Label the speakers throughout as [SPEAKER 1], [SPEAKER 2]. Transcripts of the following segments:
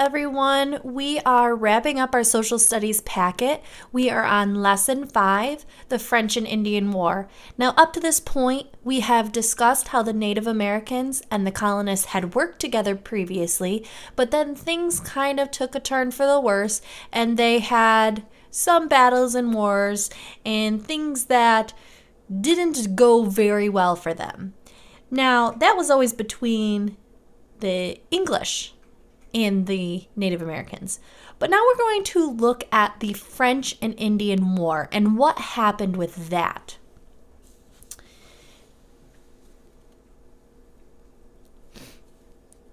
[SPEAKER 1] everyone. We are wrapping up our social studies packet. We are on lesson 5, the French and Indian War. Now, up to this point, we have discussed how the Native Americans and the colonists had worked together previously, but then things kind of took a turn for the worse, and they had some battles and wars and things that didn't go very well for them. Now, that was always between the English and the Native Americans. But now we're going to look at the French and Indian War and what happened with that.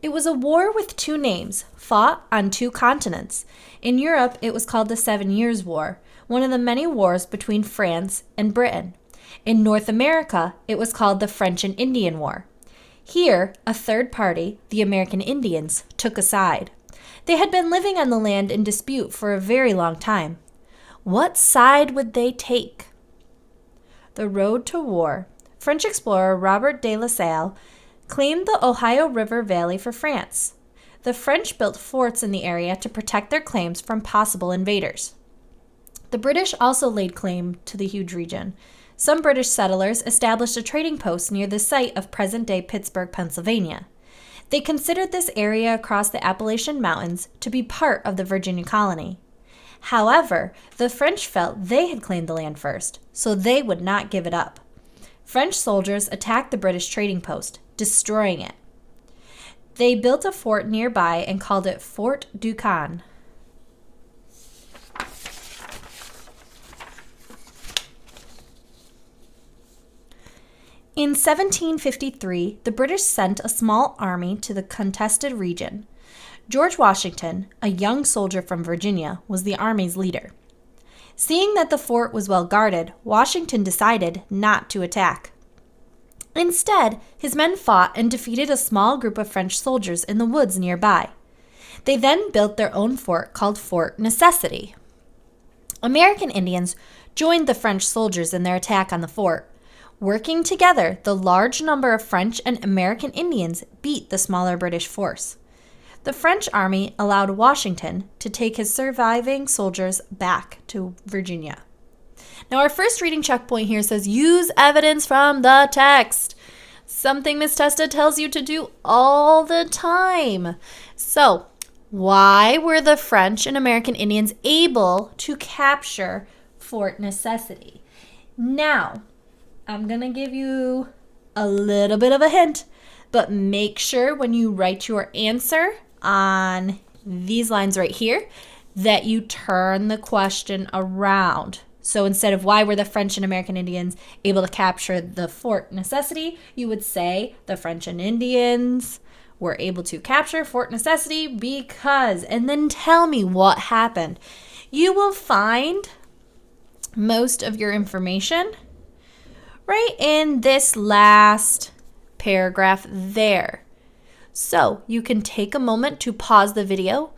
[SPEAKER 1] It was a war with two names, fought on two continents. In Europe, it was called the 7 Years' War, one of the many wars between France and Britain. In North America, it was called the French and Indian War. Here, a third party, the American Indians, took a side. They had been living on the land in dispute for a very long time. What side would they take? The road to war. French explorer Robert de La Salle claimed the Ohio River Valley for France. The French built forts in the area to protect their claims from possible invaders. The British also laid claim to the huge region. Some British settlers established a trading post near the site of present-day Pittsburgh, Pennsylvania. They considered this area across the Appalachian Mountains to be part of the Virginia colony. However, the French felt they had claimed the land first, so they would not give it up. French soldiers attacked the British trading post, destroying it. They built a fort nearby and called it Fort Duquesne. In 1753, the British sent a small army to the contested region. George Washington, a young soldier from Virginia, was the army's leader. Seeing that the fort was well guarded, Washington decided not to attack. Instead, his men fought and defeated a small group of French soldiers in the woods nearby. They then built their own fort called Fort Necessity. American Indians joined the French soldiers in their attack on the fort. Working together, the large number of French and American Indians beat the smaller British force. The French army allowed Washington to take his surviving soldiers back to Virginia. Now, our first reading checkpoint here says, use evidence from the text. Something Miss Testa tells you to do all the time. So, why were the French and American Indians able to capture Fort Necessity? Now, I'm going to give you a little bit of a hint, but make sure when you write your answer on these lines right here that you turn the question around. So instead of why were the French and American Indians able to capture the Fort Necessity, you would say the French and Indians were able to capture Fort Necessity because, and then tell me what happened. You will find most of your information right in this last paragraph there. So you can take a moment to pause the video,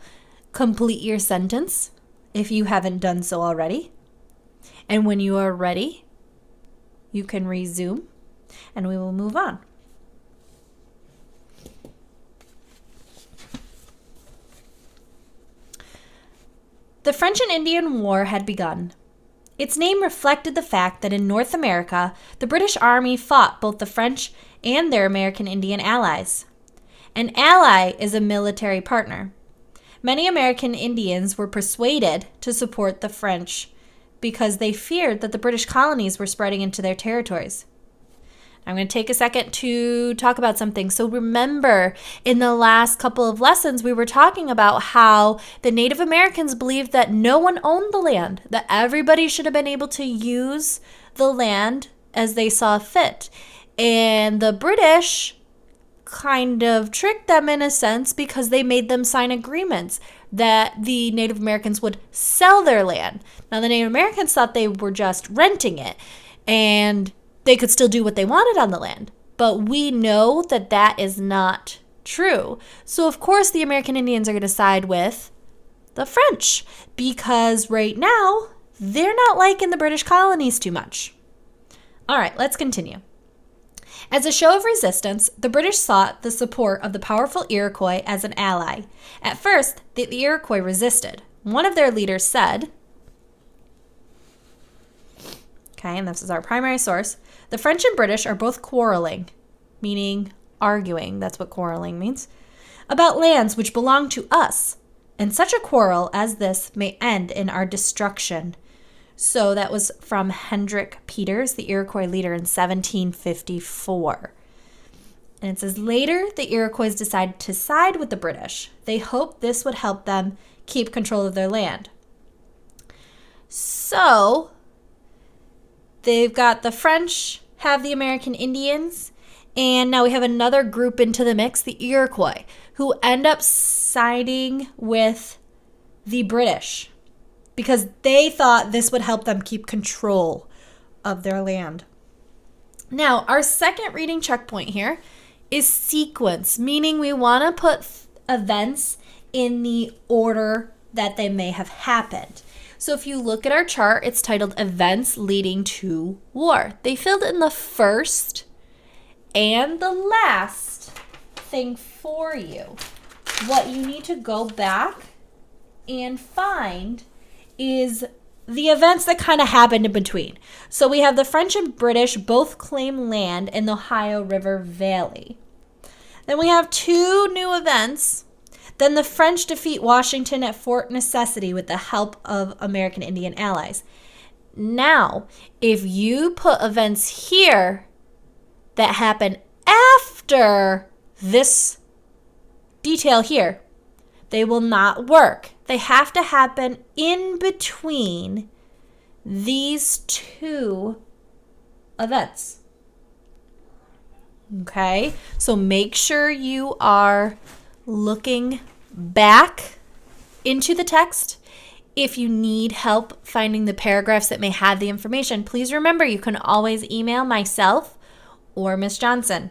[SPEAKER 1] complete your sentence if you haven't done so already. And when you are ready, you can resume and we will move on. The French and Indian War had begun. Its name reflected the fact that in North America, the British Army fought both the French and their American Indian allies. An ally is a military partner. Many American Indians were persuaded to support the French because they feared that the British colonies were spreading into their territories. I'm going to take a second to talk about something. So remember, in the last couple of lessons, we were talking about how the Native Americans believed that no one owned the land, that everybody should have been able to use the land as they saw fit. And the British kind of tricked them in a sense because they made them sign agreements that the Native Americans would sell their land. Now, the Native Americans thought they were just renting it, and they could still do what they wanted on the land. But we know that that is not true. So, of course, the American Indians are going to side with the French because right now they're not liking the British colonies too much. All right, let's continue. As a show of resistance, the British sought the support of the powerful Iroquois as an ally. At first, the Iroquois resisted. One of their leaders said, okay, and this is our primary source, the French and British are both quarreling, meaning arguing, that's what quarreling means, about lands which belong to us, and such a quarrel as this may end in our destruction. So that was from Hendrik Peters, the Iroquois leader in 1754. And it says, later, the Iroquois decided to side with the British. They hoped this would help them keep control of their land. So, they've got the French have the American Indians, and now we have another group into the mix, the Iroquois, who end up siding with the British because they thought this would help them keep control of their land. Now, our second reading checkpoint here is sequence, meaning we want to put events in the order that they may have happened. So if you look at our chart, it's titled Events Leading to War. They filled in the first and the last thing for you. What you need to go back and find is the events that kind of happened in between. So we have the French and British both claim land in the Ohio River Valley. Then we have two new events. Then the French defeat Washington at Fort Necessity with the help of American Indian allies. Now, if you put events here that happen after this detail here, they will not work. They have to happen in between these two events. Okay, so make sure you are looking back into the text. If you need help finding the paragraphs that may have the information, please remember you can always email myself or Miss Johnson.